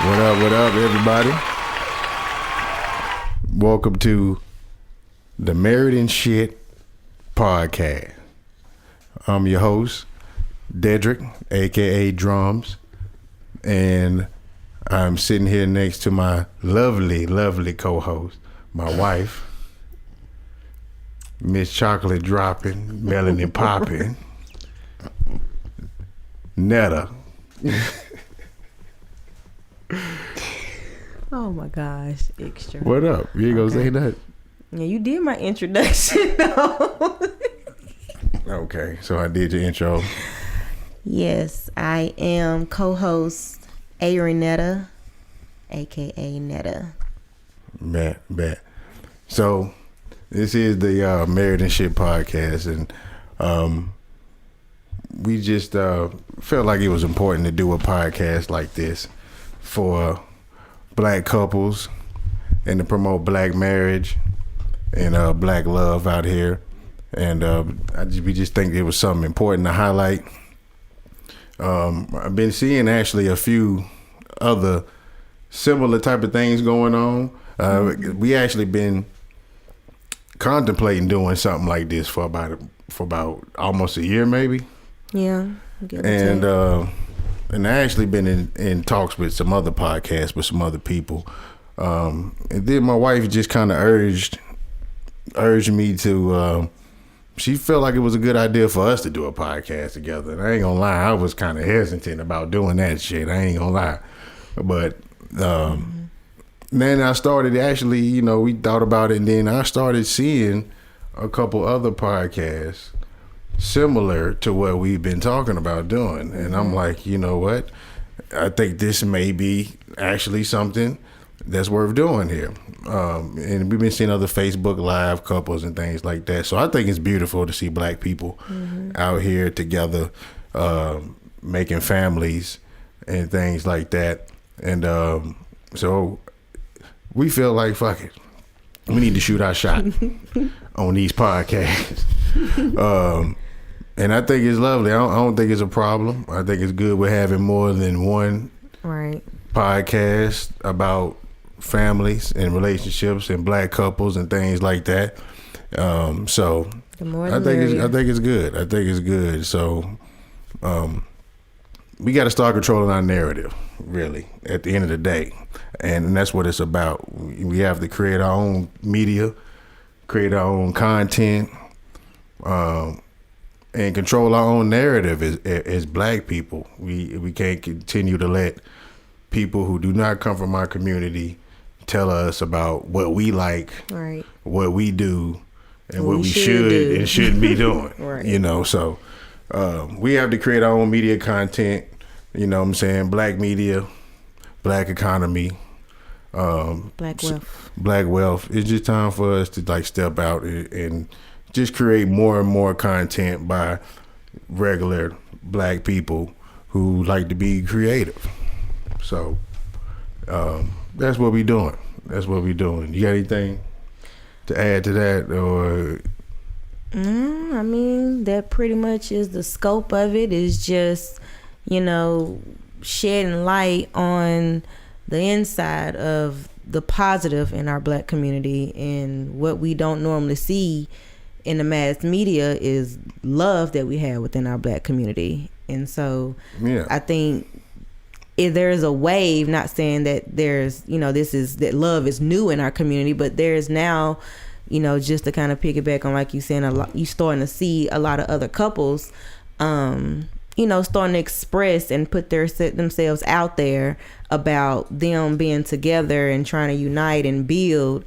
What up, everybody? Welcome to the Married and Shit podcast. I'm your host, Dedrick, aka Drums, and I'm sitting here next to my lovely co-host, my wife, Miss Chocolate Dropping, Melanin Popping, Netta. Oh my gosh, extra. What up? You ain't gonna say that? Yeah, you did my introduction though. Okay, so I did your intro. Yes, I am co-host Netta, aka Netta. Bet. So this is the Married and Shit podcast, and we just felt like it was important to do a podcast like this for black couples and to promote black marriage and black love out here. And we just think it was something important to highlight. I've been seeing actually a few other similar type of things going on. We actually been contemplating doing something like this for about almost a year, maybe. Yeah. And I actually been in talks with some other podcasts with some other people. And then my wife just kind of urged me to, she felt like it was a good idea for us to do a podcast together. And I ain't gonna lie, I was kind of hesitant about doing that shit. I ain't gonna lie. But then I started actually, we thought about it, and then I started seeing a couple other podcasts similar to what we've been talking about doing. And I'm like, you know what? I think this may be actually something that's worth doing here. And we've been seeing other Facebook Live couples and things like that. So I think it's beautiful to see black people out here together, making families and things like that. And so we feel like, fuck it, we need to shoot our shot on these podcasts. And I think it's lovely. I don't think it's a problem. I think it's good we're having more than one podcast about families and relationships and black couples and things like that. So I think it's good. I think it's good. So we got to start controlling our narrative, really, at the end of the day. And that's what it's about. We have to create our own media, create our own content, and control our own narrative as black people. We can't continue to let people who do not come from our community tell us about what we like, what we do, and what we should and shouldn't be doing. So we have to create our own media content. You know what I'm saying? Black media, black economy, black wealth. It's just time for us to step out and just create more and more content by regular black people who like to be creative. So that's what we doing. You got anything to add to that, or? I mean, that pretty much is the scope of it. Is just shedding light on the inside of the positive in our black community, and what we don't normally see in the mass media is love that we have within our black community. And so I think if there's a wave, not saying that there's, that love is new in our community, but there's now, just to kind of piggyback on, like you saying, you starting to see a lot of other couples, starting to express and put themselves out there about them being together and trying to unite and build.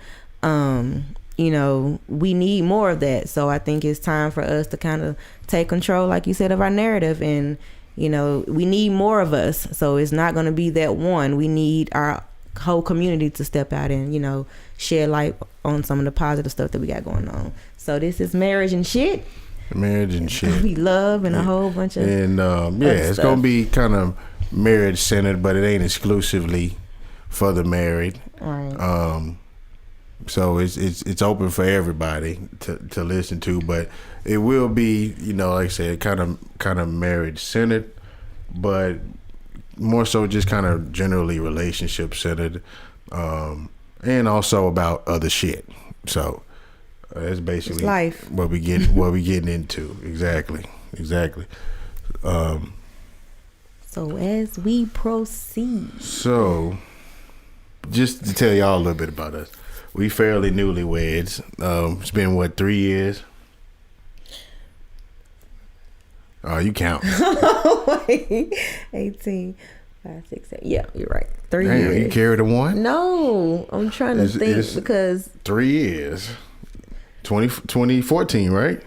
We need more of that. So I think it's time for us to kind of take control, like you said, of our narrative. And, we need more of us. So it's not going to be that one. We need our whole community to step out and, shed light on some of the positive stuff that we got going on. So this is Marriage and Shit. We love and a whole bunch of it's going to be kind of marriage centered, but it ain't exclusively for the married. Right. So it's open for everybody to listen to, but it will be, like I said, kind of marriage centered, but more so just kind of generally relationship centered, and also about other shit. So that's basically It's life. what we getting into. Exactly. So as we proceed, So just to tell y'all a little bit about us, we fairly newlyweds. It's been what, 3 years? Oh, you count. 18, 5, 6, 7. Yeah, you're right. 3 Damn, years. you carried a one? No, I'm trying to think because 3 years. 2014, right?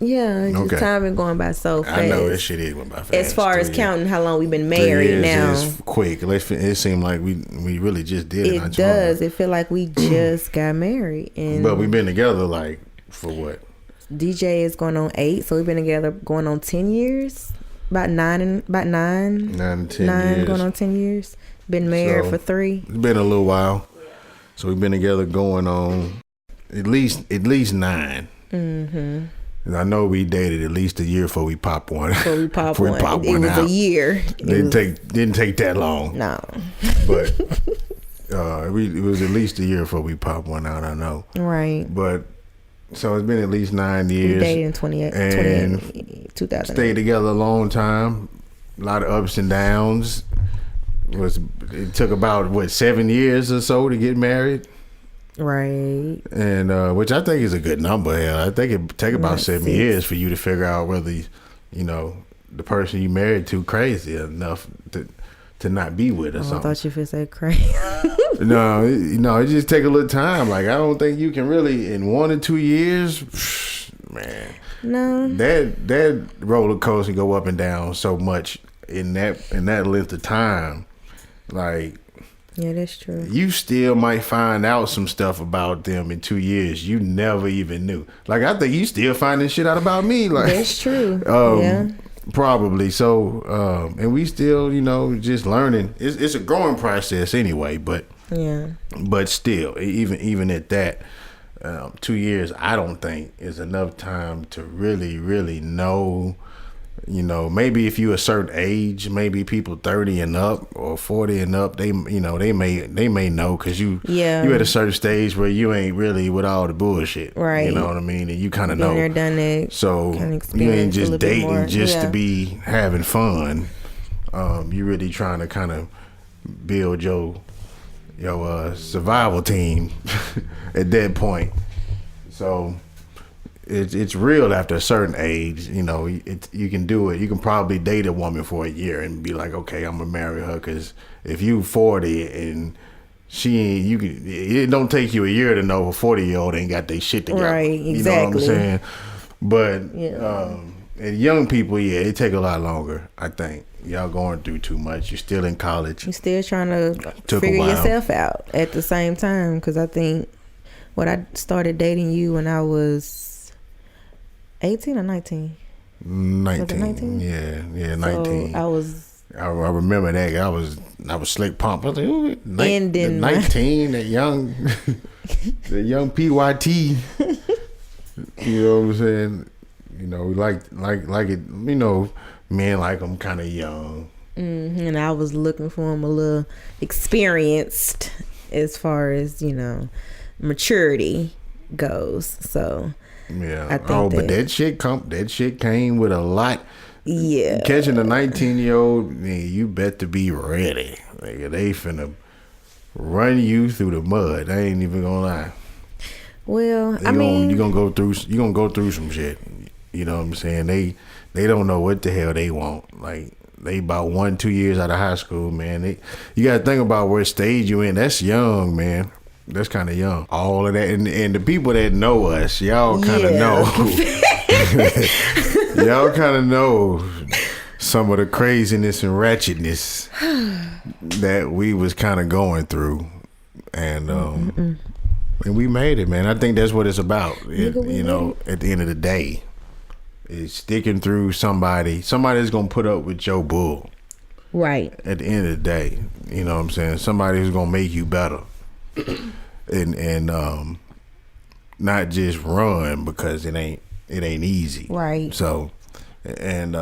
yeah, just Okay. time been going by so fast. I know that shit is going by fast. As far 3 as years. counting how long we've been 3 married years now, is quick. It seemed like we really just did it. it not too does. long It feel like we just got married, ago. and But we've been together like for what? DJ is going on 8, so we've been together going on 10 years. About 9 9 to 10 years. going on 10 years. Been married So- for 3. It's been a little while. So we've been together going on at least 9. Mm-hmm. And I know we dated at least a year before we popped one. Before we popped Before we one, popped it one was out. a year. Didn't take that long. No, But it was at least a year before we popped one out, I know. right. But so it's been at least 9 We years. dated in 28, And 2000. Stayed together a long time. A lot of ups and downs. It took about 7 years or so to get married. Right. And which I think is a good number. Hell, I think it take about Right, 7 6. years for you to figure out whether the person you married to crazy enough to not be with or I something. thought you would say crazy. No, it just take a little time. Like I don't think you can really in 1 or 2 years, man. No. That roller coaster go up and down so much in that length of time. Like Yeah, that's true. you still might find out some stuff about them in 2 years you never even knew. Like I think you still finding shit out about me. Like That's true. Yeah. Probably so. And we still, just learning. It's a growing process anyway. But Yeah. still, even at that, 2 years I don't think is enough time to really, really know. Maybe if you a certain age, maybe people 30 and up or 40 and up, they may know because you at a certain stage where you ain't really with all the bullshit, Right. You know what I mean, and you kind of Been know. there, done that. So kinda you ain't experience a just little bit dating more. just to Yeah. be having fun. You really trying to kind of build your survival team at that point. So. It's real after a certain age, you can do it. You can probably date a woman for a year and be like, okay, I'm gonna marry her. Because if you 40 and it don't take you a year to know a 40-year-old ain't got their shit together. Right, You know what I'm exactly. saying? But Yeah. and young people, it take a lot longer. I think y'all going through too much. You're still in college. You're still trying to Took a figure while. yourself out at the same time. Because I think I started dating you when I was 18 or 19. 19. Was it 19? Yeah, 19. So I was I remember that. I was slick pump. I was like, ooh, Ending my- 19, that young, the young PYT. You know what I'm saying? We like it. Men like them kind of young. and I was looking for him a little experienced as far as maturity goes. So Yeah. I think But that shit came with a lot. yeah, Catching a 19-year-old, you bet to be ready. Like, they finna run you through the mud. I ain't even gonna lie. well, You gonna go through some shit. You know what I'm saying? They don't know what the hell they want. Like they about 1-2 years out of high school, man. You gotta think about what stage you in. That's young, man. That's kind of young. All of that, and the people that know us, y'all kind of Yeah. know. Y'all kind of know some of the craziness and ratchetness that we was kind of going through, and we made it, man. I think that's what it's about. At the end of the day, is sticking through somebody's gonna put up with your bull. right. At the end of the day, you know what I'm saying? Somebody who's gonna make you better, and not just run because it ain't easy. Right. So And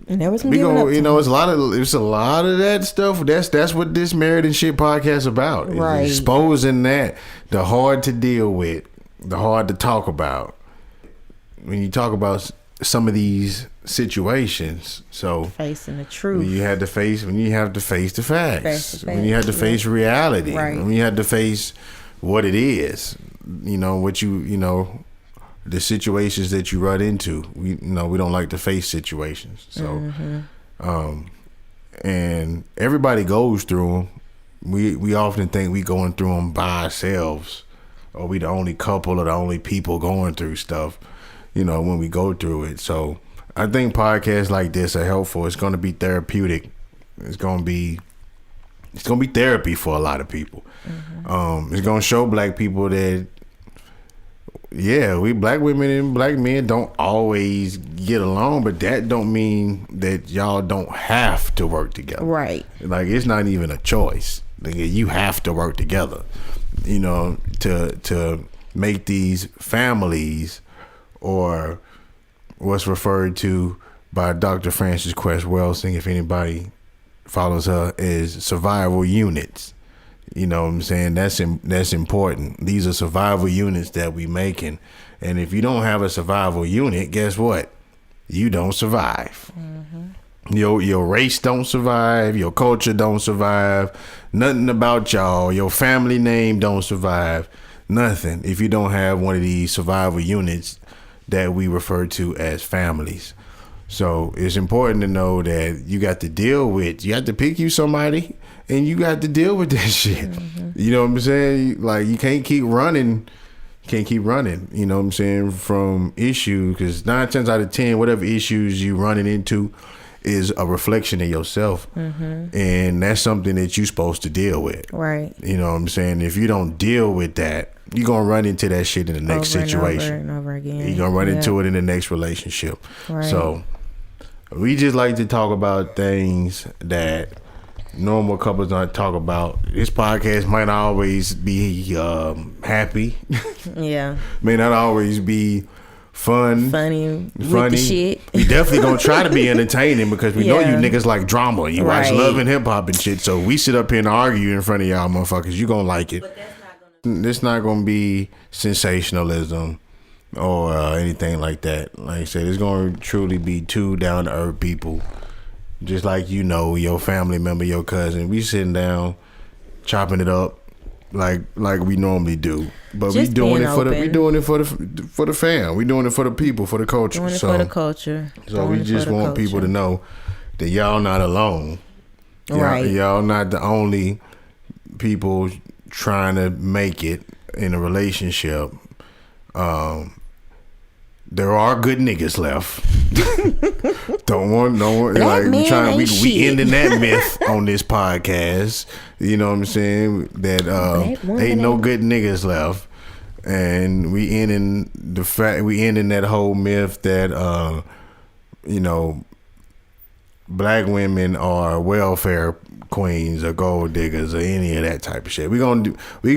there was some we giving go, up to you know, him. it's a lot of that stuff. That's what this Married and Shit podcast about. It's Right. exposing that, the hard to deal with, the hard to talk about. When you talk about some of these situations, so Facing the truth. when you have to face the facts, Face the when you have to facts, face reality, Right. when you have to face what it is, you know, the situations that you run into. We don't like to face situations, so and everybody goes through them. We often think we going through them by ourselves, or we the only couple or the only people going through stuff, you know, when we go through it. So I think podcasts like this are helpful. It's going to be therapeutic. It's going to be therapy for a lot of people. It's going to show black people that, yeah, we black women and black men don't always get along, but that don't mean that y'all don't have to work together. Right. Like, it's not even a choice. Nigga, you have to work together, you know, to make these families, or what's referred to by Dr. Frances Cress Welsing, if anybody follows her, is survival units. You know what I'm saying? That's important. These are survival units that we making. And if you don't have a survival unit, guess what? You don't survive. Your race don't survive. Your culture don't survive. Nothing about y'all. Your family name don't survive. Nothing if you don't have one of these survival units that we refer to as families. So it's important to know that you got to pick you somebody, and you got to deal with that shit. You know what I'm saying? Like, you can't keep running. You know what I'm saying, from issues, because 9 times out of 10, whatever issues you running into is a reflection of yourself. And that's something that you're supposed to deal with. Right. You know what I'm saying? If you don't deal with that, you're going to run into that shit in the next situation. Over and over again. You're going to run into it in the next relationship. Right. So we just like to talk about things that normal couples don't talk about. This podcast might not always be happy. Yeah. May not always be Funny with the shit. We definitely gonna try to be entertaining, because we know you Yeah. niggas like drama. You watch Right. Love and Hip Hop and shit. So we sit up here and argue in front of y'all motherfuckers. You gonna like it. It's not gonna be sensationalism or anything like that. Like I said, it's gonna truly be two down to earth people, just like, you know, your family member, your cousin. We sitting down, chopping it up like we normally do. But Just we doing being it for open. we doing it for the fam. We doing it for the people, for the culture. Doing it so for the culture. so Doing we it for just the want people to culture. know that y'all not alone. Right. Y'all not the only people trying to make it in a relationship. There are good niggas left. don't want Black like men ain't we shit. ending that myth on this podcast. You know what I'm saying? That Black woman ain't no ain't- good niggas left. And we ending that whole myth that you know, black women are welfare queens or gold diggers or any of that type of shit. We can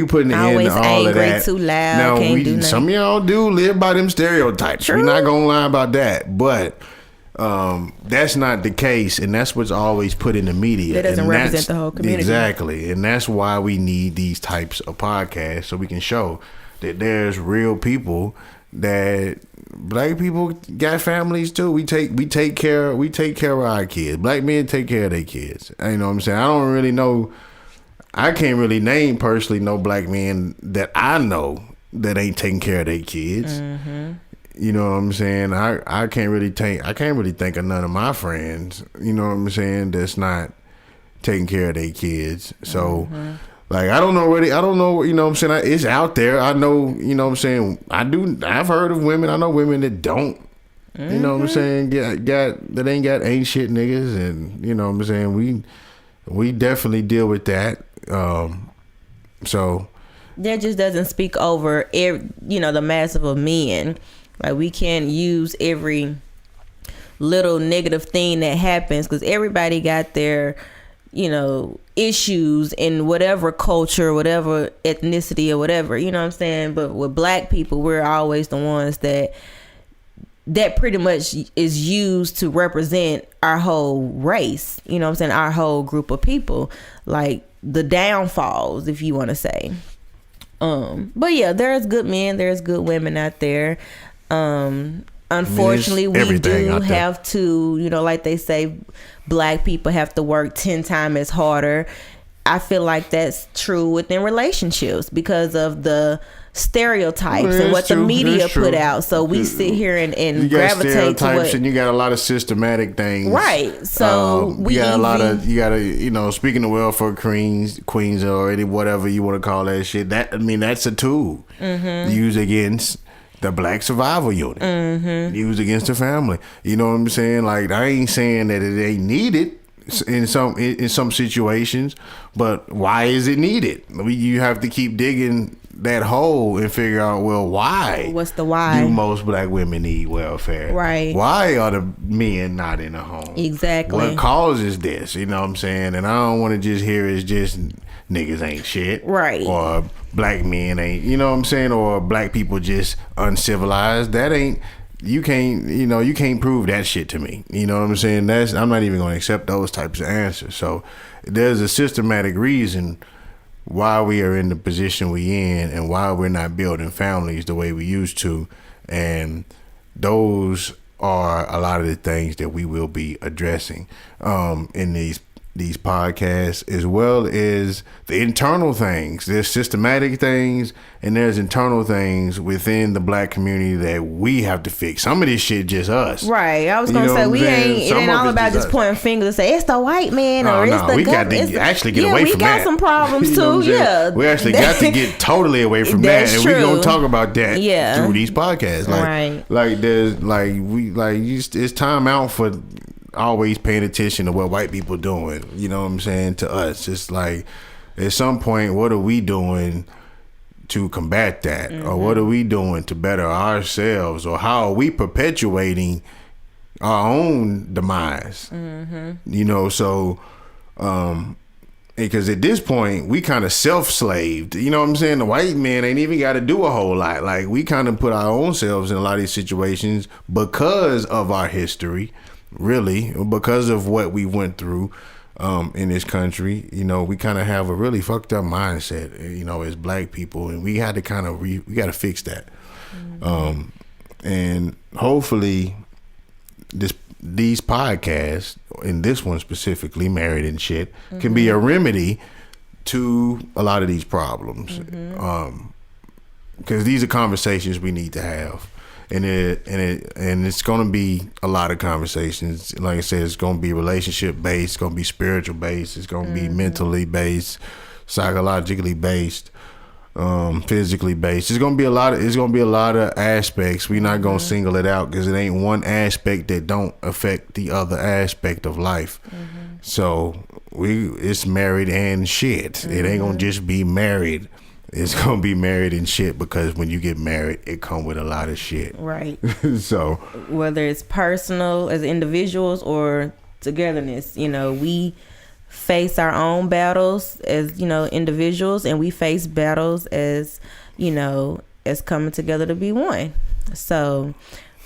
put an end Always to all of angry, that. too loud, Now can't do nothing. some of y'all do live by them stereotypes. We're True. not gonna lie about that, but that's not the case, and that's what's always put in the media. That doesn't And represent that's- the whole community. Exactly, and that's why we need these types of podcasts, so we can show that there's real people, that black people got families too. We take care of our kids. Black men take care of their kids. You know what I'm saying? I don't really know. I can't really name personally no black men that I know that ain't taking care of their kids. You know what I'm saying? I can't really think of none of my friends, you know what I'm saying, that's not taking care of their kids. So like, I don't know, you know what I'm saying? It's out there. I know, you know what I'm saying? I've heard of women. I know women that don't, you know what I'm saying, that ain't shit niggas. And, you know what I'm saying? We definitely deal with that. So That just doesn't speak over the mass of men. Like, we can't use every little negative thing that happens, because everybody got their issues in whatever culture, whatever ethnicity or whatever, you know what I'm saying? But with black people, we're always the ones that that pretty much is used to represent our whole race, you know what I'm saying, our whole group of people, like the downfalls, if you want to say. But yeah, there's good men, there's good women out there. Unfortunately, we do have to, you know, like they say, black people have to work 10 times as harder. I feel like that's true within relationships because of the stereotypes and what the media put out. So we sit here and you gravitate stereotypes to what, and you got a lot of systematic things, right? So you got a lot of, you got to, you know, speaking of welfare queens or any whatever you want to call that shit. That, I mean, that's a tool used against the Black Survival Unit, used against the family. You know what I'm saying? Like, I ain't saying that it ain't needed in some situations, but why is it needed? You have to keep digging that hole and figure out, well, why? What's the why? Do most black women need welfare? Right. Why are the men not in the home? Exactly. What causes this? You know what I'm saying? And I don't want to just hear it's just niggas ain't shit. Right. Or black men ain't, you know what I'm saying? Or black people just uncivilized. That ain't, you can't prove that shit to me. You know what I'm saying? I'm not even going to accept those types of answers. So there's a systematic reason why we are in the position we in and why we're not building families the way we used to. And those are a lot of the things that we will be addressing in these podcasts, as well as the internal things. There's systematic things and there's internal things within the black community that we have to fix. Some of this shit just us. Right. I was gonna say it ain't all about just pointing fingers and say it's the white man or it's the we got to actually get away from that. We got some problems too. Yeah. We actually got to get totally away from that, and we're gonna talk about that through these podcasts. It's time out for always paying attention to what white people doing, you know what I'm saying, to us. It's like, at some point, what are we doing to combat that? Or what are we doing to better ourselves? Or how are we perpetuating our own demise? You know, so because at this point we kind of self-slaved, you know what I'm saying? The white man ain't even got to do a whole lot. Like, we kind of put our own selves in a lot of these situations because of our history, really, because of what we went through in this country. You know, we kind of have a really fucked up mindset, you know, as black people, and we had to kind of we got to fix that. And hopefully these podcasts, and this one specifically, Married and Shit, can be a remedy to a lot of these problems. Because these are conversations we need to have. And it's going to be a lot of conversations. Like I said, it's going to be relationship based, it's going to be spiritual based, it's going to be mentally based, psychologically based, physically based. It's going to be a lot of aspects. We're not going to single it out because it ain't one aspect that don't affect the other aspect of life. So it's married and shit. It ain't going to just be married. It's gonna be married and shit, because when you get married, it come with a lot of shit. Right. So whether it's personal as individuals or togetherness, you know, we face our own battles as, you know, individuals, and we face battles as, you know, as coming together to be one. So,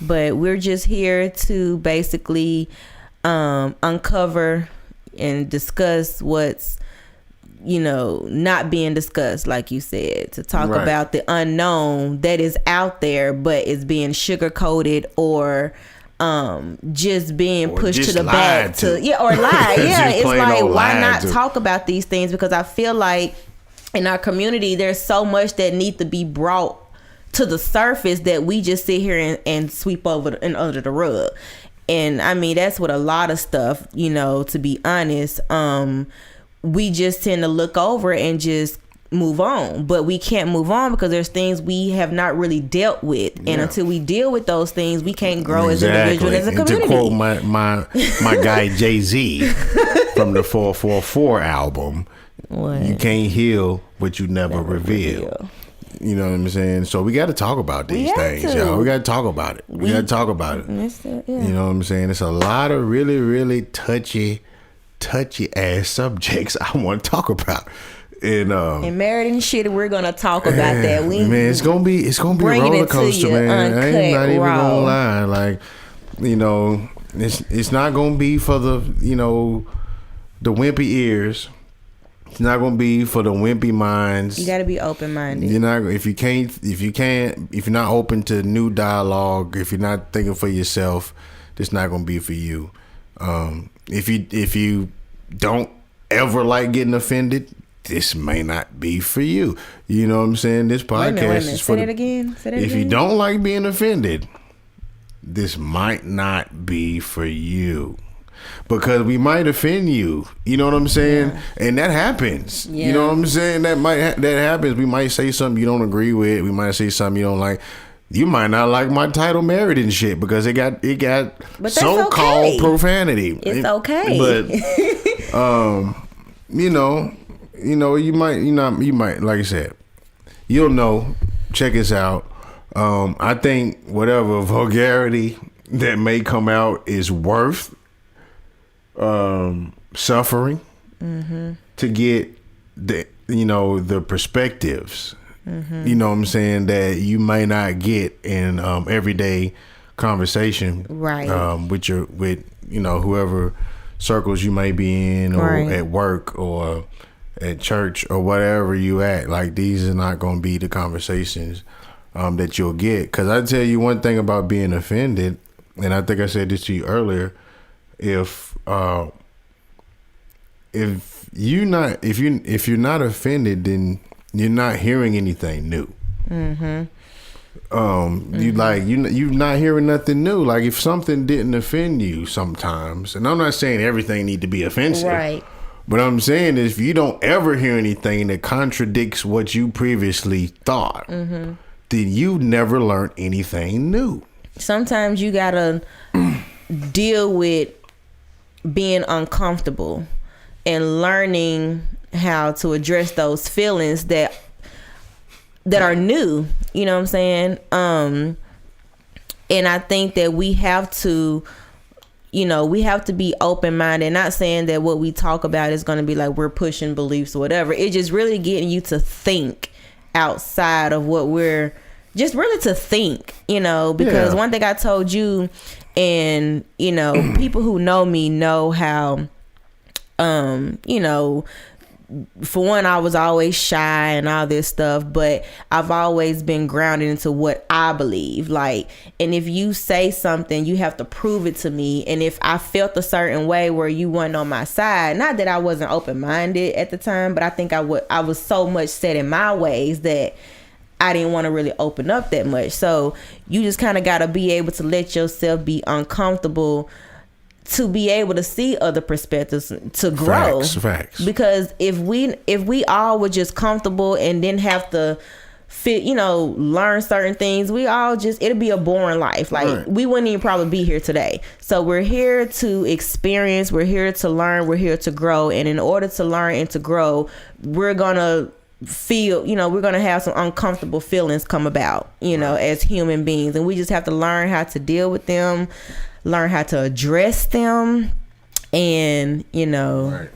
but we're just here to basically uncover and discuss what's, you know, not being discussed, like you said, to talk about the unknown that is out there but is being sugar-coated or just being pushed to the back or lie. It's like, why not talk about these things? Because I feel like in our community there's so much that needs to be brought to the surface that we just sit here and sweep over and under the rug. And I mean, that's what a lot of stuff, you know, to be honest, we just tend to look over and just move on. But we can't move on because there's things we have not really dealt with. And until we deal with those things, we can't grow as individuals, as a community. And to quote my guy Jay-Z from the 444 album, you can't heal what you never reveal. You know what I'm saying? So we got to talk about these things, y'all. We got to talk about it. We got to talk about it. You know what I'm saying? It's a lot of really, really touchy ass subjects I want to talk about. And Married and Shit, we're gonna talk about that. Man, it's gonna be a roller coaster, man. I ain't not even gonna lie. Like, you know, it's not gonna be for the, you know, the wimpy ears. It's not gonna be for the wimpy minds. You gotta be open minded. You're not if you're not open to new dialogue, if you're not thinking for yourself, it's not gonna be for you. If you don't ever like getting offended, this may not be for you. You know what I'm saying? This podcast is for it again. If you don't like being offended, this might not be for you. Because we might offend you, you know what I'm saying, and that happens. Yeah. You know what I'm saying. That happens. We might say something you don't agree with. We might say something you don't like. You might not like my title, Married and Shit, because it got so-called profanity. It's okay. But you know, you might, like I said, you'll know. Check us out. I think whatever vulgarity that may come out is worth suffering to get the perspectives, you know what I'm saying, that you may not get in everyday conversation, right? With whoever circles you may be in, or at work, or at church, or whatever you at. Like, these are not going to be the conversations that you'll get. Because I tell you one thing about being offended, and I think I said this to you earlier. If you're not offended, then you're not hearing anything new. You're not hearing nothing new. Like, if something didn't offend you sometimes, and I'm not saying everything need to be offensive, right? But I'm saying is, if you don't ever hear anything that contradicts what you previously thought, then you never learned anything new. Sometimes you gotta deal with being uncomfortable and learning how to address those feelings that are new, you know what I'm saying? And I think that we have to be open-minded. Not saying that what we talk about is going to be like we're pushing beliefs or whatever. It's just really getting you to think outside of what we're just really to think, because one thing I told you, and people who know me know how for one, I was always shy and all this stuff, but I've always been grounded into what I believe. Like, and if you say something, you have to prove it to me. And if I felt a certain way where you weren't on my side, not that I wasn't open-minded at the time, but I think I was so much set in my ways that I didn't want to really open up that much. So you just kind of got to be able to let yourself be uncomfortable to be able to see other perspectives, to grow. Facts. Because if we all were just comfortable and didn't have to learn certain things, it'd be a boring life. Like, we wouldn't even probably be here today. So we're here to experience, we're here to learn, we're here to grow. And in order to learn and to grow, we're gonna feel, we're gonna have some uncomfortable feelings come about, as human beings. And we just have to learn how to deal with them, learn how to address them, and to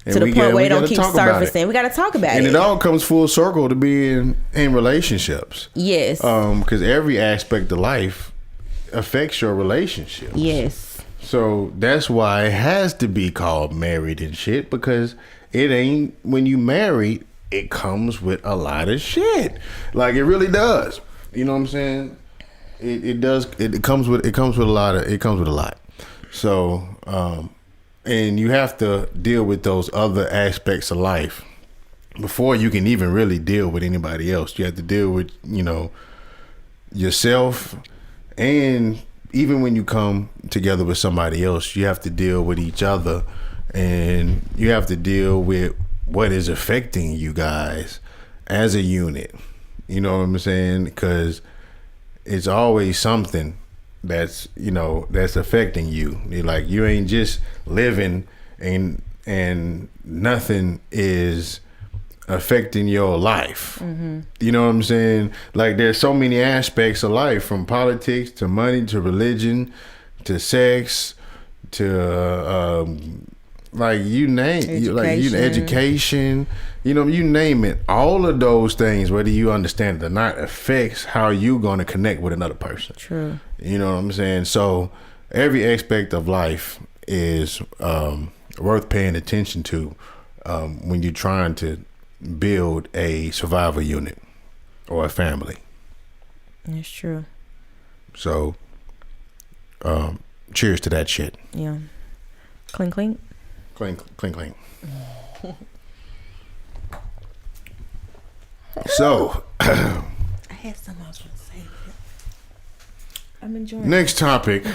the point where they don't keep surfacing. We got to talk about it. And it all comes full circle to being in relationships. Yes. Because every aspect of life affects your relationships. Yes. So that's why it has to be called Married and Shit, because it ain't, when you married, it comes with a lot of shit. Like, it really does. You know what I'm saying? It does. It comes with a lot. So, and you have to deal with those other aspects of life before you can even really deal with anybody else. You have to deal with, yourself, and even when you come together with somebody else, you have to deal with each other, and you have to deal with what is affecting you guys as a unit. You know what I'm saying? Because it's always something that's affecting you. You're like, you ain't just living and nothing is affecting your life. Mm-hmm. You know what I'm saying? Like, there's so many aspects of life, from politics to money to religion to sex to like you education, you know, you name it. All of those things, whether you understand it or not, affects how you going to connect with another person. True. You know what I'm saying? So every aspect of life is worth paying attention to when you're trying to build a survival unit or a family. That's true. So, cheers to that shit. Yeah. Clink, clink. Clink, clink, clink. So, I had something I was going to say. I'm enjoying next topic.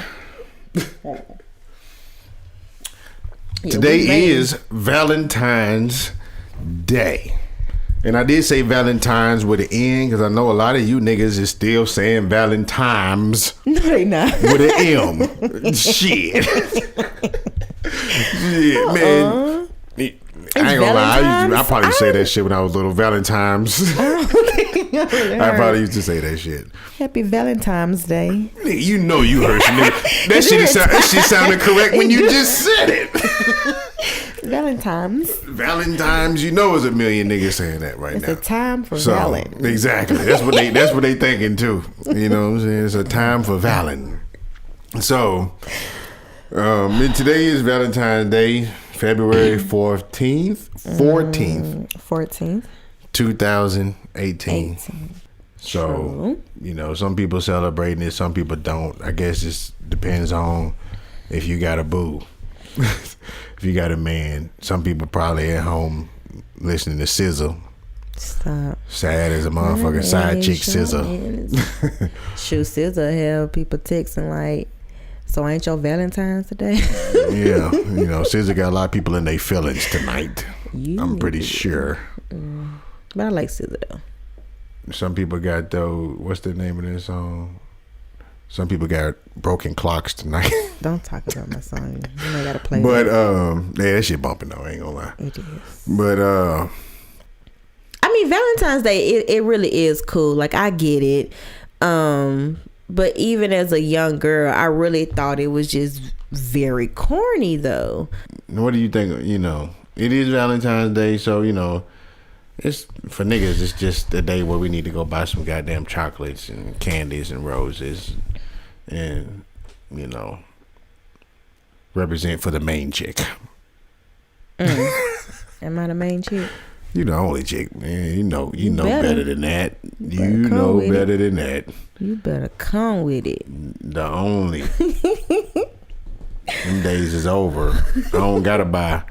Yeah, Today is Valentine's Day. And I did say Valentine's with an N because I know a lot of you niggas is still saying Valentine's No, they not. with an M. Shit. Shit, man. I ain't gonna lie. I probably say that shit when I was little. Valentine's. I probably used to say that shit. Happy Valentine's Day. Nigga, you know you heard some nigga. That shit sounded correct when you just said it. Valentine's, you know, there's a million niggas saying that right now. It's a time for Valen. Exactly. That's what they thinking too. You know what I'm saying? It's a time for Valen. So, today is Valentine's Day, February 14th, 2018. So, True. you know, some people celebrating it, some people don't. I guess it depends on if you got a boo. If you got a man, some people probably at home listening to SZA. Stop. Sad as a motherfucker. Side chick SZA. Shoot, SZA have people texting like, so ain't your Valentine's today? Yeah. You know, SZA got a lot of people in their feelings tonight. I'm pretty sure. But I like SZA though. Some people got though, what's the name of this song? Some people got broken clocks tonight. Don't talk about my song. You know, I gotta play. But yeah, that shit bumping though. I ain't gonna lie. It is. But I mean, Valentine's Day, it really is cool. Like I get it. But even as a young girl, I really thought it was just very corny though. What do you think? You know, it is Valentine's Day, so you know, it's for niggas. It's just the day where we need to go buy some goddamn chocolates and candies and roses, and you know, represent for the main chick. Am I the main chick? You the only chick, man. You know better than that. You know better than that. You better come with it. The only. Them days is over. I don't gotta buy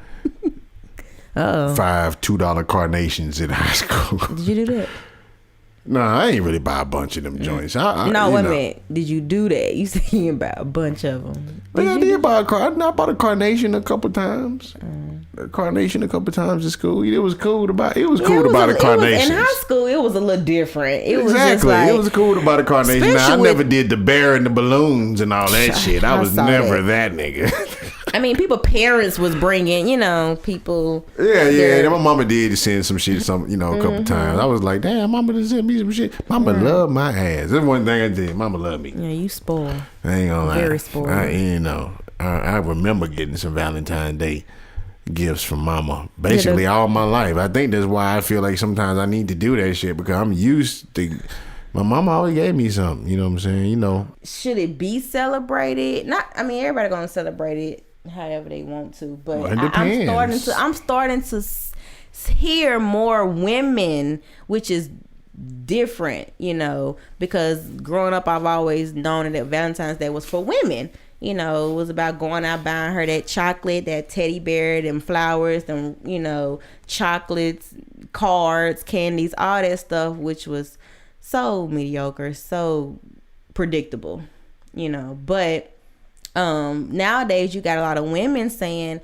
$2 carnations in high school. Did you do that? No, I ain't really buy a bunch of them joints. No, wait a minute. Did you do that? You said you buy a bunch of them. I did buy a car. I bought a carnation a couple times. A carnation a couple times in school. It was cool to buy. It was cool to buy the carnations. In high school, it was a little different. It was exactly. Just like, it was cool to buy the carnation. Now, I never did the bear and the balloons and all that shit. I was never that nigga. I mean, parents was bringing, you know, people. Yeah. My mama did send some shit, a couple times. I was like, damn, mama done sent me some shit. Mama loved my ass. That's one thing I did. Mama loved me. Yeah, you spoiled. I ain't gonna lie. Very spoiled. I remember getting some Valentine's Day gifts from mama basically all my life. I think that's why I feel like sometimes I need to do that shit because I'm used to. My mama always gave me something. You know what I'm saying? You know. Should it be celebrated? Everybody gonna celebrate it however they want to, but well, it depends. I'm starting to hear more women, which is different, you know, because growing up I've always known that Valentine's Day was for women. You know, it was about going out buying her that chocolate, that teddy bear, them flowers, them, you know, chocolates, cards, candies, all that stuff, which was so mediocre, so predictable, you know. But nowadays you got a lot of women saying,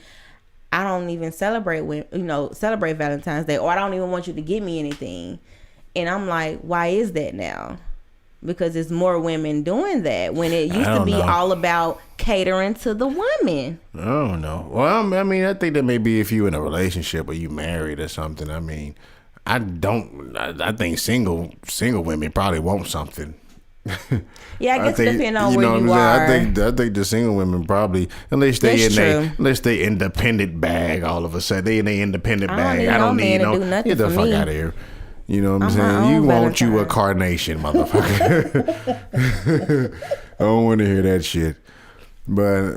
I don't even celebrate Valentine's Day, or I don't even want you to give me anything. And I'm like, why is that now? Because it's more women doing that when it used to be all about catering to the woman. I don't know. Well, I mean, I think that maybe if you in a relationship or you married or something. I mean, I think single women probably want something Yeah, I guess depending on where what you I'm are. saying? I think the single women probably, unless they That's true. unless they independent bag all of a sudden, they in their independent I don't bag. need I don't no need man to no. do nothing Get the for fuck me. out of here. You know what I'm I'm my saying? You own want you a Valentine. carnation, motherfucker. I don't want to hear that shit. But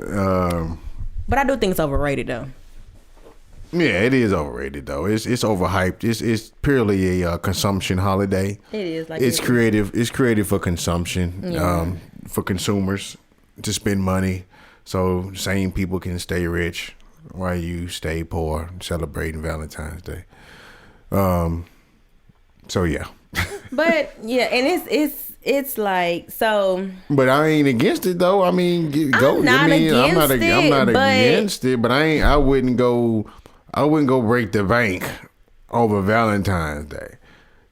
But I do think it's overrated though. yeah, it is overrated though. It's overhyped. It's purely a consumption holiday. It is like It's creative. It's created for consumption, for consumers to spend money, so same people can stay rich while you stay poor, celebrating Valentine's Day. So yeah, But yeah, and it's like so. but I ain't against it though. I mean, go. I'm not I'm not against against it, but I wouldn't go break the bank over Valentine's Day.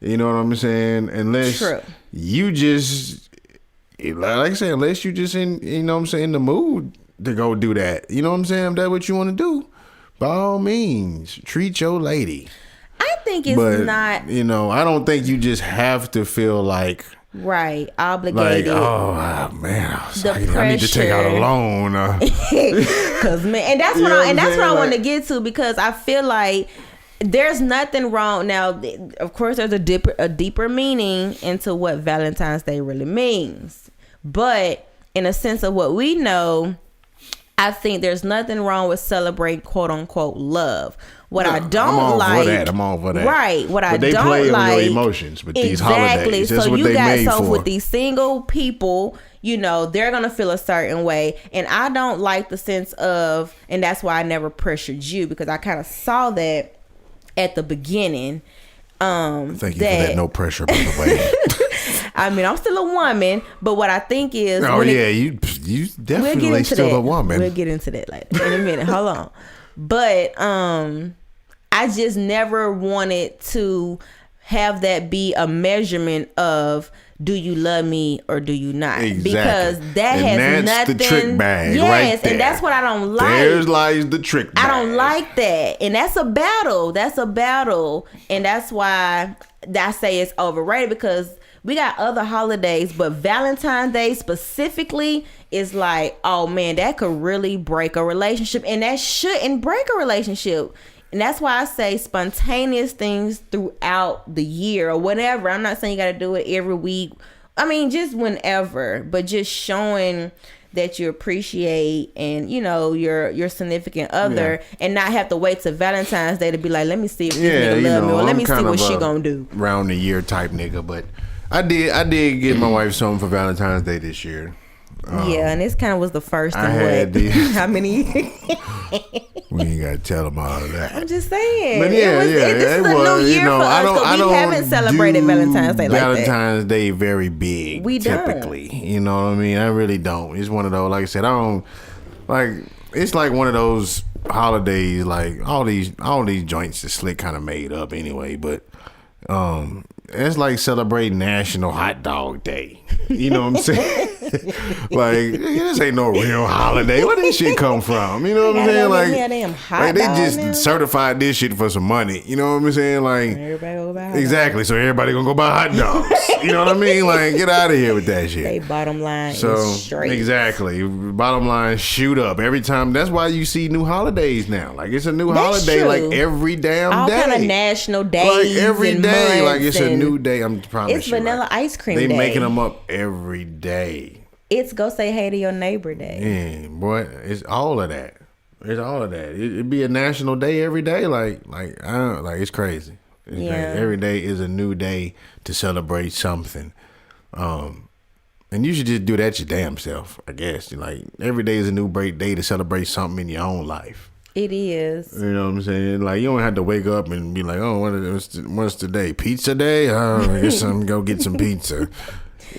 You know what I'm saying? Unless True. you just, like I said, unless you just in, you know what I'm saying, in the mood to go do that. You know what I'm saying? If that's what you want to do, by all means, treat your lady. I think it's But, not you know, I don't think you just have to feel like, right obligated. oh man, The I need to take out a pressure. loan. Cause man, and that's You what know what and I'm that's what I saying? want to Like- get to, because I feel like there's nothing wrong. Now, of course, there's a deeper meaning into what Valentine's Day really means, but in a sense of what we know, I think there's nothing wrong with celebrating quote unquote love. What I don't I'm all like, for that. I'm all for that. right? What I But they don't play with like, your emotions with these exactly. holidays. That's So what you they got made so for. with these single people, you know, they're gonna feel a certain way, and I don't like the sense of, and that's why I never pressured you, because I kind of saw that at the beginning. Thank you for that. No pressure, by the way. I mean, I'm still a woman, but what I think is, Oh when yeah, it- you we'll get definitely into still that. a woman. We'll get into that later in a minute. Hold on. But I just never wanted to have that be a measurement of, do you love me or do you not? Exactly. Because that And has that's nothing. the trick bag yes, right there. and that's what I don't like. There's lies the trick bag. I don't like that. And that's a battle. That's a battle. And that's why I say it's overrated, because we got other holidays, but Valentine's Day specifically is like, oh man, that could really break a relationship. And that shouldn't break a relationship. And that's why I say spontaneous things throughout the year or whatever. I'm not saying you got to do it every week. I mean, just whenever, but just showing that you appreciate and, you know, your significant other, and not have to wait till Valentine's Day to be like, let me see if this nigga love me, or let I'm me see kind what of she a gonna do. round the year type nigga, but I did get my wife something for Valentine's Day this year. Yeah, and this kind of was the first in I had what? the- How many years? We ain't gotta tell them all of that. I'm just saying. But yeah, this is a new year for us, because we haven't celebrated do Valentine's Day like that. Valentine's Day very big. We don't. typically, you know what I mean. I really don't. It's one of those. Like I said, I don't like. It's like one of those holidays. Like all these joints is slick kind of made up anyway. But it's like celebrating National Hot Dog Day. You know what I'm saying? Like, this ain't no real holiday. Where this shit come from? You know what I'm saying? Like they just certified this shit for some money. You know what I'm saying? Like, Everybody go buy hot exactly. So everybody gonna go buy hot dogs. You know what I mean? Like, get out of here with that shit. They bottom line So is straight. exactly, bottom line, shoot up every time. That's why you see new holidays now. Like it's a new That's holiday, true. like every damn All day. kind of national days, like every and day, like months it's a and new day. I'm promise It's you, Vanilla like, Ice Cream They Day. making them up every day. It's go say hey to your neighbor day. Yeah, boy, it's all of that. It's all of that. It'd be a national day every day. Like it's crazy. It's Yeah. crazy. Every day is a new day to celebrate something. And you should just do that your damn self, I guess. Like every day is a new break day to celebrate something in your own life. It is. You know what I'm saying? Like you don't have to wake up and be like, "Oh, what's today? Pizza day? Oh, I guess I'm go get some pizza."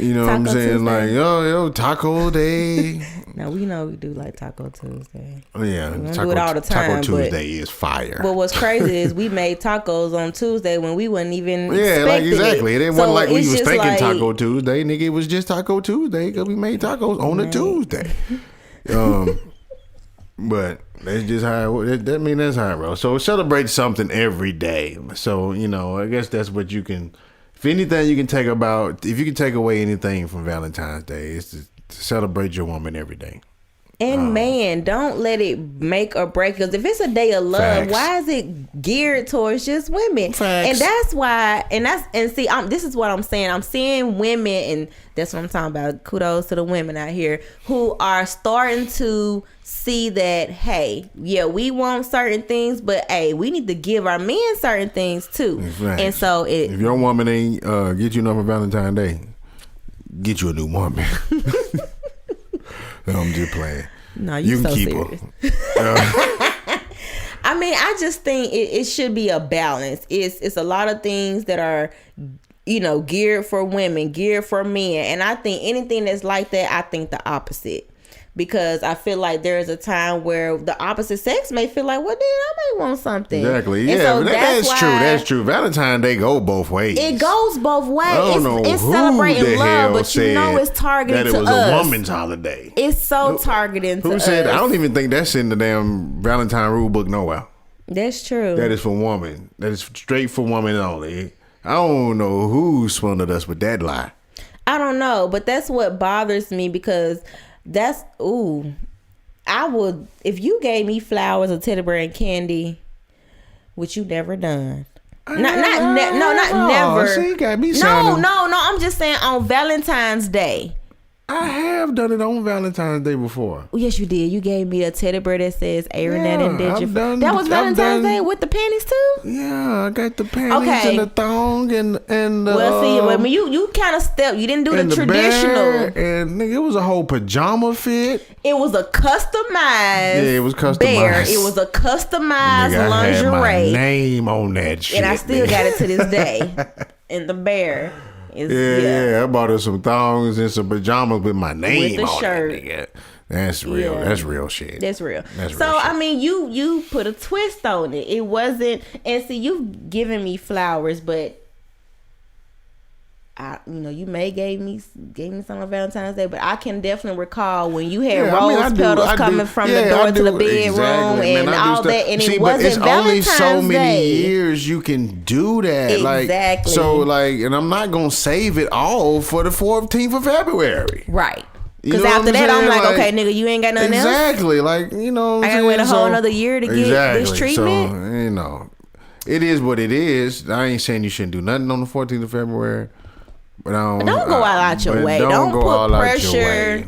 You know what I'm Taco saying? Tuesday. Like, yo, taco day. Now we know we do like Taco Tuesday. Oh, yeah, don't do it all the time, Taco but- Tuesday is fire. But what's crazy is we made tacos on Tuesday when we wasn't even Yeah, like expecting exactly. It So wasn't like we it's was just thinking like- Taco Tuesday, nigga. It was just Taco Tuesday because we made tacos on a Tuesday. But that's just how that's how it rolls. So celebrate something every day. So I guess that's what you can if anything if you can take away anything from Valentine's Day, it's to celebrate your woman every day. And man, don't let it make or break. Because if it's a day of love, Facts. why is it geared towards just women? Facts. And that's why. This is what I'm saying. I'm seeing women, and that's what I'm talking about. Kudos to the women out here who are starting to see that. Hey, yeah, we want certain things, but hey, we need to give our men certain things too. Facts. And so if your woman ain't get you enough for Valentine's Day, get you a new woman. No, I'm just playing. No, you can so keep serious. her. I mean, I just think it should be a balance. It's a lot of things that are, geared for women, geared for men. And I think anything that's like that, I think the opposite. Because I feel like there is a time where the opposite sex may feel like, well, then I may want something. Exactly. And Yeah, so that's why true. That's true. Valentine's Day go both ways. It goes both ways. I don't know It's who celebrating the love, hell but you know said it's targeted that to it was us. a woman's holiday. It's so targeting to us. Who said? I don't even think that's in the damn Valentine rule book nowhere. That's true. That is for women. That is straight for women only. I don't know who swindled us with that lie. I don't know, but that's what bothers me because I would, if you gave me flowers, a teddy bear, and candy, which you never done. Not never. See, you got me No. sounding. I'm just saying on Valentine's Day. I have done it on Valentine's Day before. Yes, you did. You gave me a teddy bear that says Aaron and Digit. That was Valentine's Day with the panties too. Yeah, I got the panties and the thong and the. Well, see, I mean, you kind of stepped. You didn't do the traditional. And nigga, it was a whole pajama fit. It was a customized. Yeah, it was customized. Bear. It was a customized Nigga, I had lingerie. my name on that shit. And I still nigga. got it to this day. And the bear is Yeah, I bought her some thongs and some pajamas with my name the on shirt. it, nigga. That's real. Yeah. That's real shit. That's real. That's real so shit. I mean, you put a twist on it. It wasn't. And see, you've given me flowers, but you may gave me some on Valentine's Day, but I can definitely recall when you had rose petals coming from the door to the bedroom and all that, and it wasn't it's only Valentine's so many Day. years you can do that. Exactly. And I'm not gonna save it all for the 14th of February. Right. You Because know after what I'm that, I'm saying? like, okay, nigga, you ain't got nothing else. Exactly. Like, you know what I'm I gotta wait a saying? whole another year to get this treatment. So, it is what it is. I ain't saying you shouldn't do nothing on the 14th of February. But don't go out your way. Don't put pressure.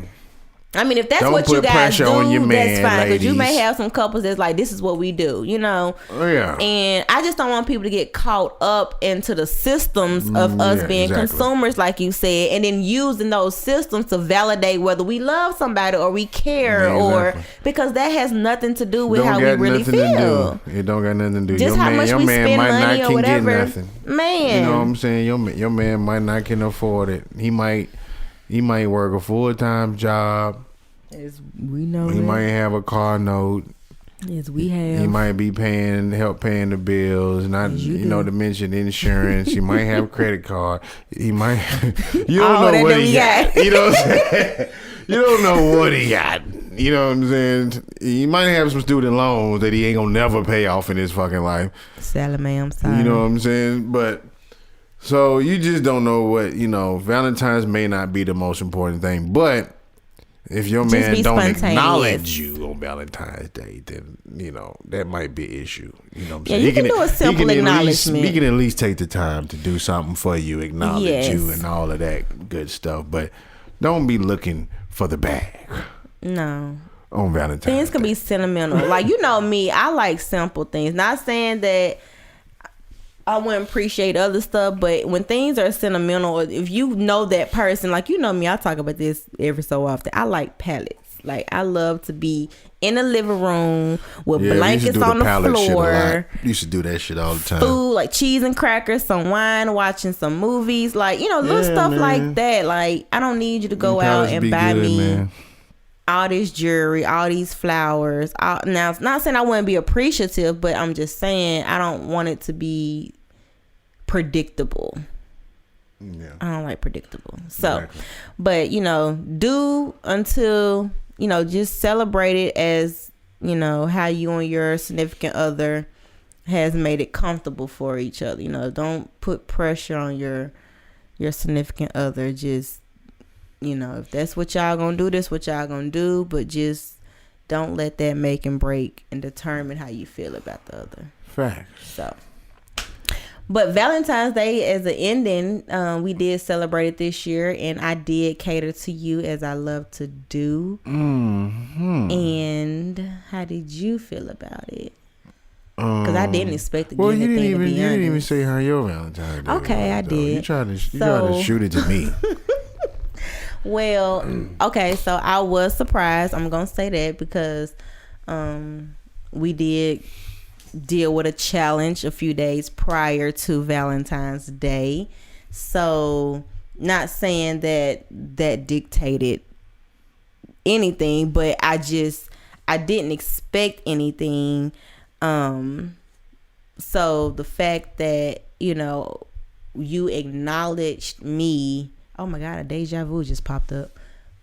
I mean, if that's what you guys do, that's fine. Because you may have some couples that's like, this is what we do, Oh, yeah. And I just don't want people to get caught up into the systems of us being consumers, like you said, and then using those systems to validate whether we love somebody or we care, or because that has nothing to do with how we really feel. It don't got nothing to do. Just how much we spend money or whatever. Nothing. Man, you know what I'm saying? Your man might not can afford it. He might work a full-time job. As we know, he might have a car note. As we have, he might be help paying the bills. Not to mention insurance. He might have a credit card. He might. You don't know what he got. You know what I'm saying? You don't know what he got. You know what I'm saying? He might have some student loans that he ain't gonna never pay off in his fucking life. Sally, I'm sorry. You know what I'm saying? But so you just don't know what Valentine's may not be the most important thing, but if your man don't acknowledge you on Valentine's Day, then that might be an issue. You know what I'm saying? You can do a simple acknowledgement. He can at least take the time to do something for you, acknowledge you, and all of that good stuff. But don't be looking for the bag. No. On Valentine's Things can Day. be sentimental. Like, me, I like simple things. Not saying that I wouldn't appreciate other stuff, but when things are sentimental, if you know that person, like me, I talk about this every so often. I like palettes. Like, I love to be in the living room with blankets on the floor. You should do that shit all the time. Food, like cheese and crackers, some wine, watching some movies, like, little stuff like that. Like, I don't need you to go out and buy me all this jewelry, all these flowers. Now, it's not saying I wouldn't be appreciative, but I'm just saying I don't want it to be predictable. Yeah. I don't like predictable. So, but do until just celebrate it as how you and your significant other has made it comfortable for each other. Don't put pressure on your your significant other. Just, if that's what y'all gonna do, that's what y'all gonna do. But just don't let that make and break and determine how you feel about the other. Facts. So, but Valentine's Day as an ending, we did celebrate it this year, and I did cater to you as I love to do. Mm-hmm. And how did you feel about it? Because I didn't expect to get anything, you to be didn't even honest. say how your Valentine's Day Okay, I was, did. You tried to shoot it to me. Well, okay, so I was surprised. I'm going to say that because we did deal with a challenge a few days prior to Valentine's Day. So, not saying that dictated anything, but I didn't expect anything. So the fact that, you acknowledged me. Oh my God, a deja vu just popped up.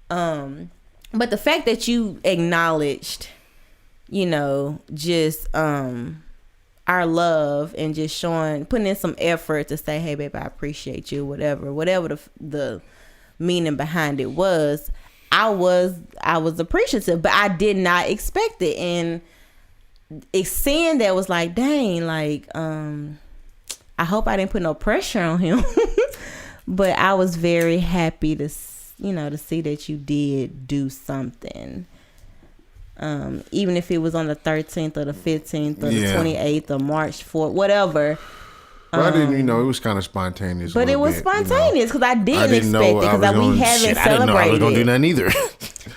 But the fact that you acknowledged, just our love and just putting in some effort to say, hey babe, I appreciate you, whatever the meaning behind it was, I was appreciative, but I did not expect it. And seeing that was like, dang, like, I hope I didn't put no pressure on him. But I was very happy to see that you did do something. Even if it was on the 13th or the 15th or the 28th or March 4th, whatever. Well, I didn't, it was kind of spontaneous. But it was spontaneous because I didn't expect it because we haven't celebrated. I didn't know I was going to do nothing either.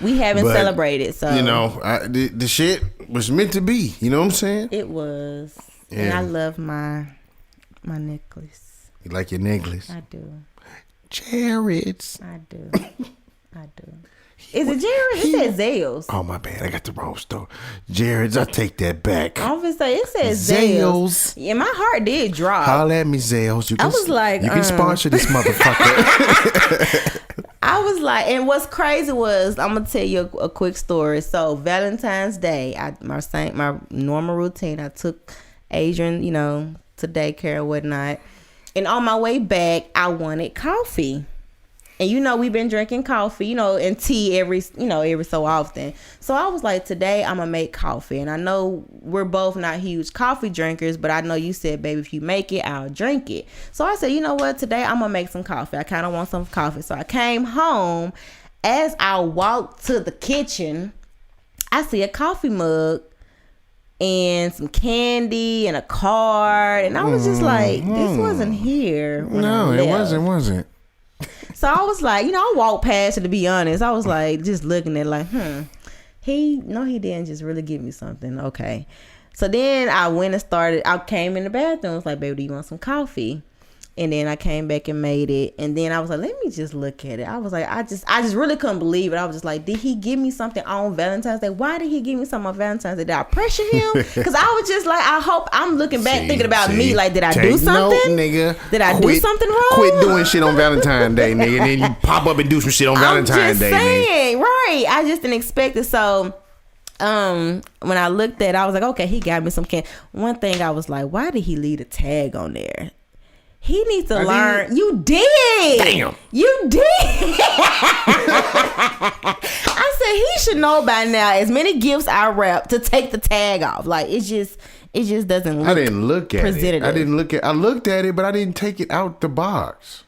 We haven't celebrated, so. The shit was meant to be. You know what I'm saying? It was. Yeah. And I love my necklace. You like your necklace? I do. Jared's. I do. Is it Jared's? It says Zales. Oh, my bad. I got the wrong store. Jared's. I take that back. I was say it says Zales. Yeah, my heart did drop. Holla at me, Zales. I was like, you can sponsor this motherfucker. I was like, and what's crazy was, I'm gonna tell you a quick story. So Valentine's Day, my normal routine. I took Adrian, to daycare or whatnot, and on my way back, I wanted coffee. And we've been drinking coffee, and tea every so often. So I was like, today I'm gonna make coffee. And I know we're both not huge coffee drinkers, but I know you said, baby, if you make it, I'll drink it. So I said, you know what, today I'm gonna make some coffee. I kind of want some coffee. So I came home. As I walked to the kitchen, I see a coffee mug and some candy and a card. And I was just like, this wasn't here. No, it wasn't. So I was like, I walked past it, to be honest. I was like, just looking at it like, he didn't just really give me something. Okay. So then I went and I came in the bathroom. I was like, baby, do you want some coffee? And then I came back and made it. And then I was like, let me just look at it. I was like, I just really couldn't believe it. I was just like, did he give me something on Valentine's Day? Why did he give me something on Valentine's Day? Did I pressure him? Because I was just like, I hope I'm looking back thinking about me. Like, did I do something? Note, nigga. Did I do something wrong? Quit doing shit on Valentine's Day, nigga. And then you pop up and do some shit on Valentine's Day, saying, right. I just didn't expect it. So when I looked at it, I was like, okay, he got me some candy. One thing I was like, why did he leave a tag on there? He needs to learn. You did. Damn. You did. I said he should know by now. As many gifts I wrap to take the tag off. Like it just doesn't look. I didn't look at it. I looked at it, but I didn't take it out the box.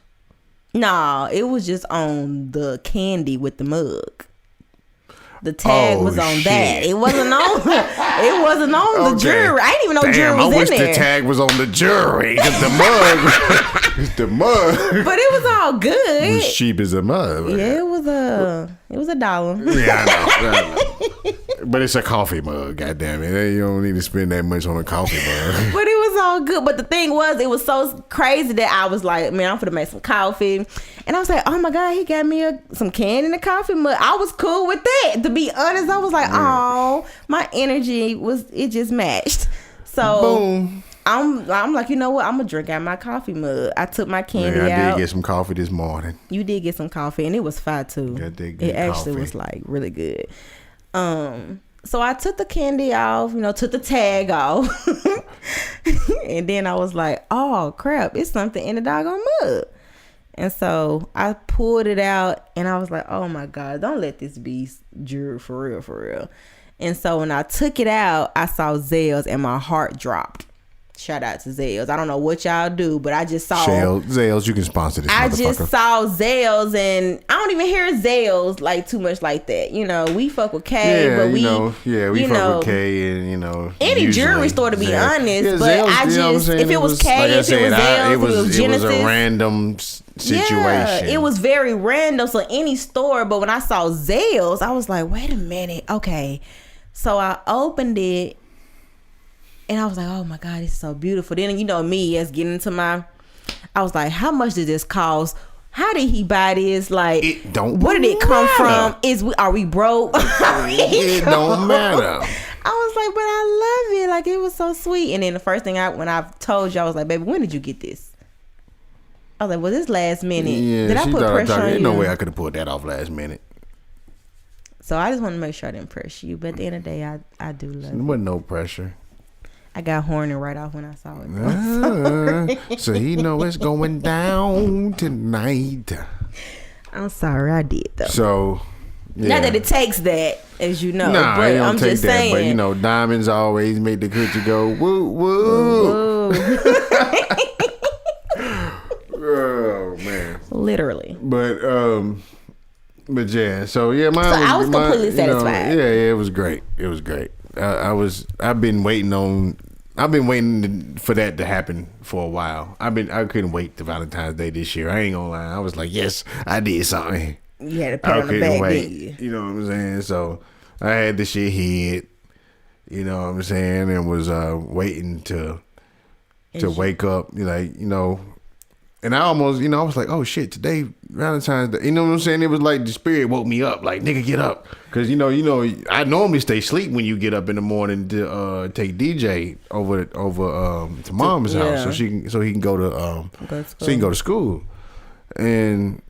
No, it was just on the candy with the mug. The tag was on that. It wasn't on. It wasn't on the jewelry. I didn't even know jewelry was in there. I wish the tag was on the jewelry. Cause the mug, the mug. But it was all good. It was cheap as a mug. Yeah, it was $1. Yeah, I know. But it's a coffee mug. Goddamn it! You don't need to spend that much on a coffee mug. But it was all good. But the thing was, it was so crazy that I was like, man, I'm finna make some coffee. And I was like, oh my God, he got me some candy in a coffee mug. I was cool with that. To be honest, I was like, oh, my energy it just matched. So boom. I'm like, you know what? I'm gonna drink out my coffee mug. I took my candy out. I did get some coffee this morning. You did get some coffee, and it was fire too. It actually was like really good. So I took the candy off, took the tag off, and then I was like, oh crap, it's something in the doggone mug. And so I pulled it out and I was like, oh my God, don't let this be jewelry for real, for real. And so when I took it out, I saw Zales and my heart dropped. Shout out to Zales. I don't know what y'all do, but I just saw Zales. You can sponsor this I motherfucker. just saw Zales, and I don't even hear Zales like too much like that. You know, we fuck with K, but we fuck with K, and you know, any jewelry store to be honest. Yeah, but Zales, I just if it was K, like if it was Zales, if it was Genesis, it was a random situation. Yeah, it was very random. So any store, but when I saw Zales, I was like, wait a minute, okay. So I opened it. And I was like, oh my God, it's so beautiful. Then, you know me, as getting into I was like, how much did this cost? How did he buy this? Like, where did it come from? Are we broke? It don't matter. I was like, but I love it. Like, it was so sweet. And then the first thing when I told you, I was like, baby, when did you get this? I was like, well, this last minute. Yeah, did I put pressure on you? There's no way I could have pulled that off last minute. So I just want to make sure I didn't press you. But at the end of the day, I do love it. There wasn't no pressure. I got horny right off when I saw it. So he know it's going down tonight. I'm sorry, I did though. So, yeah. Not that it takes that, as you know. Nah, but it don't I'm take just that. saying. But you know, diamonds always make the coochie go woo woo. Oh man. Literally. But yeah. So yeah, mine. So I was completely satisfied. Yeah, it was great. It was great. I've been waiting for that to happen for a while. I couldn't wait to Valentine's Day this year. I ain't gonna lie. I was like, yes, I did something. You had to put on the bag, didn't you? You know what I'm saying? So I had the shit hit. You know what I'm saying? And was waiting to wake up. Like, you know. And I almost, you know, I was like, oh shit, today Valentine's Day. You know what I'm saying? It was like the spirit woke me up, like, nigga, get up. Cause you know, I normally stay asleep when you get up in the morning to take DJ over to mom's house so he can go to school. And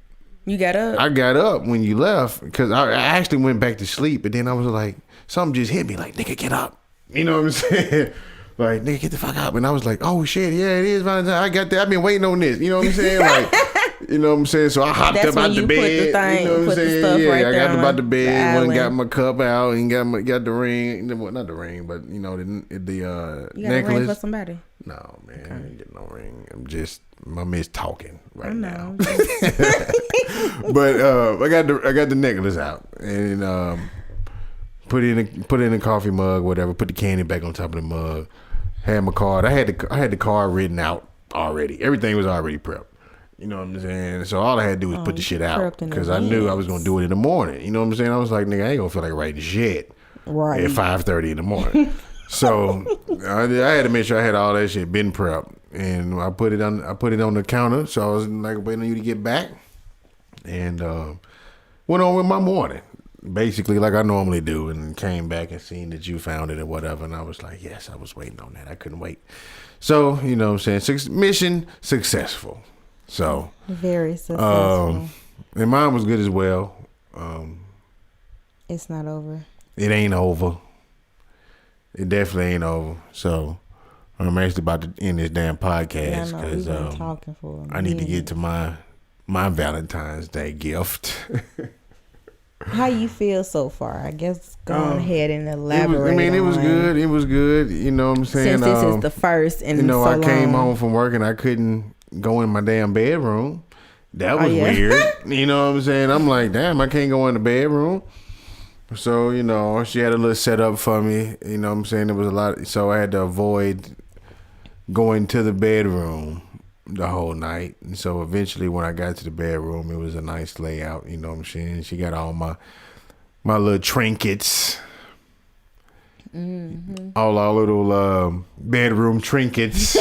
you got up? I got up when you left because I actually went back to sleep, but then I was like, something just hit me, like, nigga, get up. You know what I'm saying? Like, nigga, get the fuck up. And I was like, oh, shit, yeah, it is Valentine's. I got that. I've been waiting on this. You know what I'm saying? Like, you know what I'm saying? So I hopped up out the bed. You know what I'm saying? Yeah, I got up out the bed, went and got my cup out and got the ring. Well, not the ring, but, you know, the you got necklace. a ring for somebody? No, man, I didn't get no ring. I'm just, my miss talking right now. But I got the necklace out and put it in a coffee mug, whatever. Put the candy back on top of the mug. Had my card. I had the card written out already. Everything was already prepped. You know what I'm saying? So all I had to do was put the shit out because I knew I was gonna do it in the morning. You know what I'm saying? I was like, nigga, I ain't gonna feel like writing shit at 5:30 in the morning. So I had to make sure I had all that shit been prepped, and I put it on the counter. So I was like waiting on you to get back, and went on with my morning. Basically like I normally do, and came back and seen that you found it or whatever, and I was like, yes, I was waiting on that. I couldn't wait. So, you know what I'm saying? Mission successful. So very successful. And mine was good as well. It's not over. It ain't over. It definitely ain't over. So I'm actually about to end this damn podcast because I need to get to my Valentine's Day gift. How you feel so far? I guess go ahead and elaborate. It was good. It was good. You know what I'm saying? Since this is the first and I came home from work and I couldn't go in my damn bedroom. That was weird. You know what I'm saying? I'm like, damn, I can't go in the bedroom. So, you know, she had a little setup for me. You know what I'm saying? There was a lot. So I had to avoid going to the bedroom the whole night. And so eventually when I got to the bedroom, it was a nice layout. You know what I'm saying? She got all my little trinkets. Mm-hmm. All our little bedroom trinkets.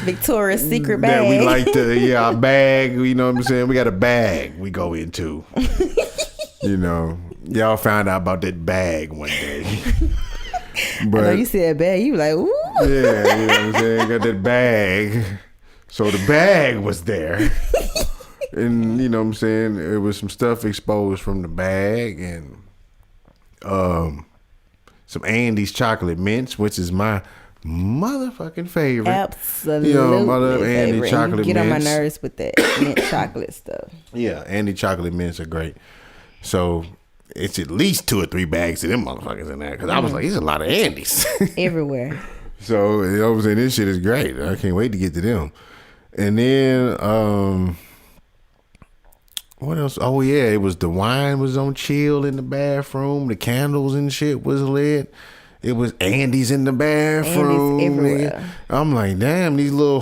Victoria's Secret bag. That we like to, our bag. You know what I'm saying? We got a bag we go into. You know, y'all found out about that bag one day. But I know you said bag. You like, ooh. Yeah, you know what I'm saying? Got that bag. So the bag was there. And, you know what I'm saying? It was some stuff exposed from the bag and some Andy's chocolate mints, which is my motherfucking favorite. Absolutely. You know, my little Andy favorite. chocolate You get on my mints. nerves with that mint chocolate stuff. Yeah, Andy chocolate mints are great. So it's at least 2 or 3 bags of them motherfuckers in there. Because I was like, there's a lot of Andes. Everywhere. So, you know what I'm saying? This shit is great. I can't wait to get to them. And then, what else? Oh, yeah. It was the wine was on chill in the bathroom. The candles and shit was lit. It was Andy's in the bathroom. Andy's everywhere. Nigga. I'm like, damn, these little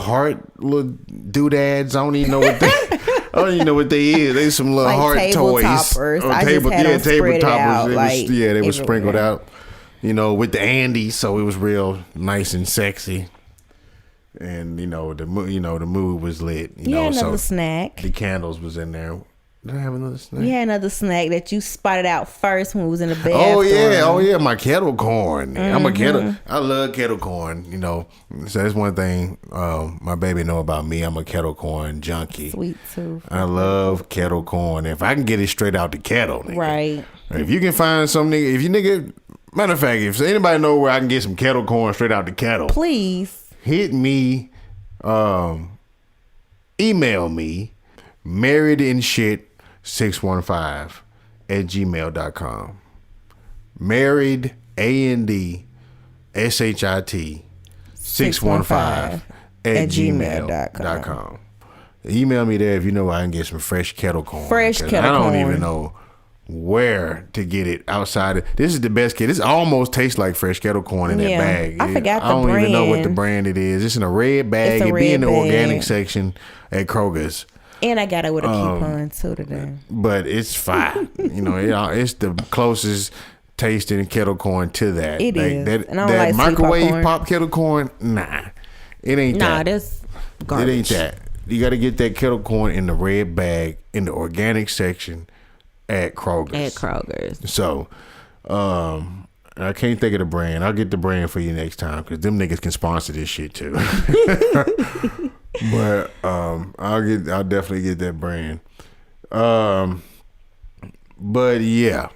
little doodads. I don't even know what they. I don't even know what they is. They some little Like heart table toys. toppers. Or I just had them spread it out, It was, like, they were sprinkled everywhere. out. You know, with the Andes, so it was real nice and sexy. And the mood was lit. You had another so snack. the candles was in there. Did I have another snack? You had another snack that you spotted out first when we was in the bathroom. Oh yeah, my kettle corn. I love kettle corn. You know, so that's one thing my baby know about me. I'm a kettle corn junkie. Sweet tooth. I love kettle corn. If I can get it straight out the kettle, nigga. Right. If you can find some nigga, if you nigga, matter of fact, if anybody know where I can get some kettle corn straight out the kettle, Please. hit me, email me, marriedandshit615@gmail.com. Married AND SHIT 615@gmail.com. Email me there if you know I can get some fresh kettle corn. Fresh 'Cause kettle I don't corn. even know where to get it outside. This is the best kid. This almost tastes like fresh kettle corn in Yeah. that bag. I forgot I don't the even know what the brand. brand it is. It's in a red bag. It's a It be in the red organic bag. section at Kroger's. And I got it with a coupon too today. But it's fire. It's the closest tasting kettle corn to that. It is. That, And I don't that like sweet microwave popcorn. pop kettle corn, nah. It ain't Nah, that. that's garbage. It ain't that. You got to get that kettle corn in the red bag in the organic section at Kroger's. At Kroger's. So, I can't think of the brand. I'll get the brand for you next time because them niggas can sponsor this shit too. But I'll definitely get that brand. But yeah,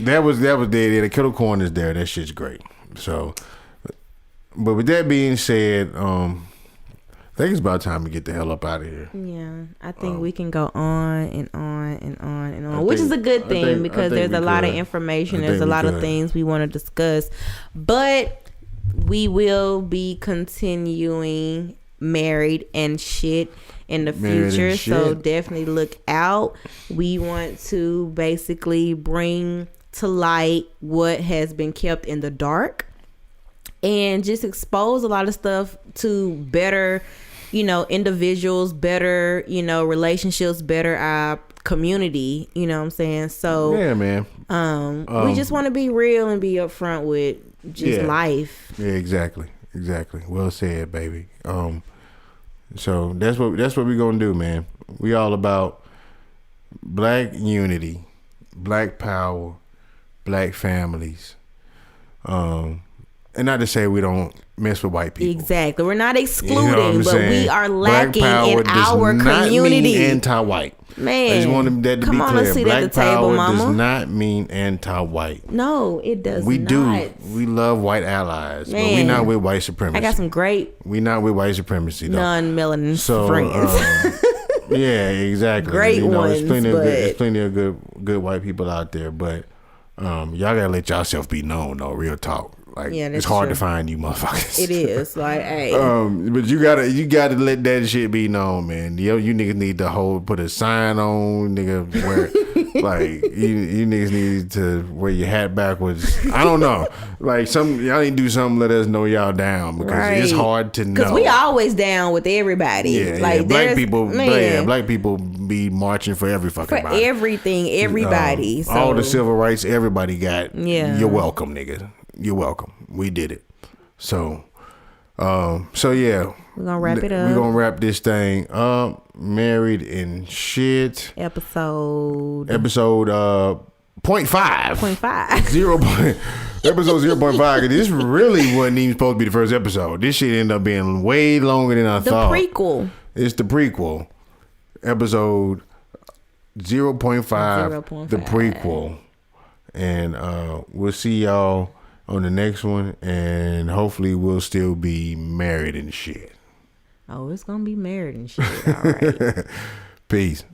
that was there. The kettle corn is there. That shit's great. So, but with that being said, I think it's about time to get the hell up out of here. Yeah, I think we can go on and on and on and on, I which is a think- good I thing think- because I think there's a we lot of could. information. I There's think a we lot of could. things we want to discuss, but we will be continuing married and shit in the Married and future. So Shit. definitely look out. We want to basically bring to light what has been kept in the dark and just expose a lot of stuff to better, individuals, better, relationships, better our community, you know what I'm saying? So Yeah, man. we just want to be real and be upfront with just Yeah. life. Yeah, exactly. Well said, baby. So that's what we're gonna do, man. We all about black unity, black power, black families. And not to say we don't mess with white people. Exactly. We're not You excluding, know what I'm but saying? we are Black lacking power in does our not community. mean anti-white. Man, I just want that to come be on, clear. let's sit Black at the table, power mama. does not mean anti-white. No, it does We not. do. We love white allies, but we Man. not with white supremacy. I got some great We not with white supremacy though. non-melanin So friends. yeah, exactly. Great there's ones, there's but- plenty of good white people out there, but y'all gotta let yourself be known though. Real talk. Like Yeah, that's it's hard true. to find you motherfuckers. It is like, hey, But you gotta let that shit be known, man. You niggas need to put a sign on, nigga. Where like you niggas need to wear your hat backwards. I don't know. Like y'all need to do something. Let us know y'all down because it's Right. hard to know. because we always down with everybody. Yeah, like black there's- people. man, Black people be marching for every fucking for body. everything, everybody. So All the civil rights everybody got. Yeah. You're welcome, nigga. You're welcome. We did it. So yeah. we're gonna wrap it We're up. gonna wrap this thing up. Married and shit. Episode Episode 0.5. 0.5. 0. Episode 0.5. This really wasn't even supposed to be the first episode. This shit ended up being way longer than I The thought. prequel. It's the prequel. Episode 0.5. 0.5. The prequel. And we'll see y'all on the next one, and hopefully we'll still be married and shit. Oh, it's gonna be married and shit. All right. Peace.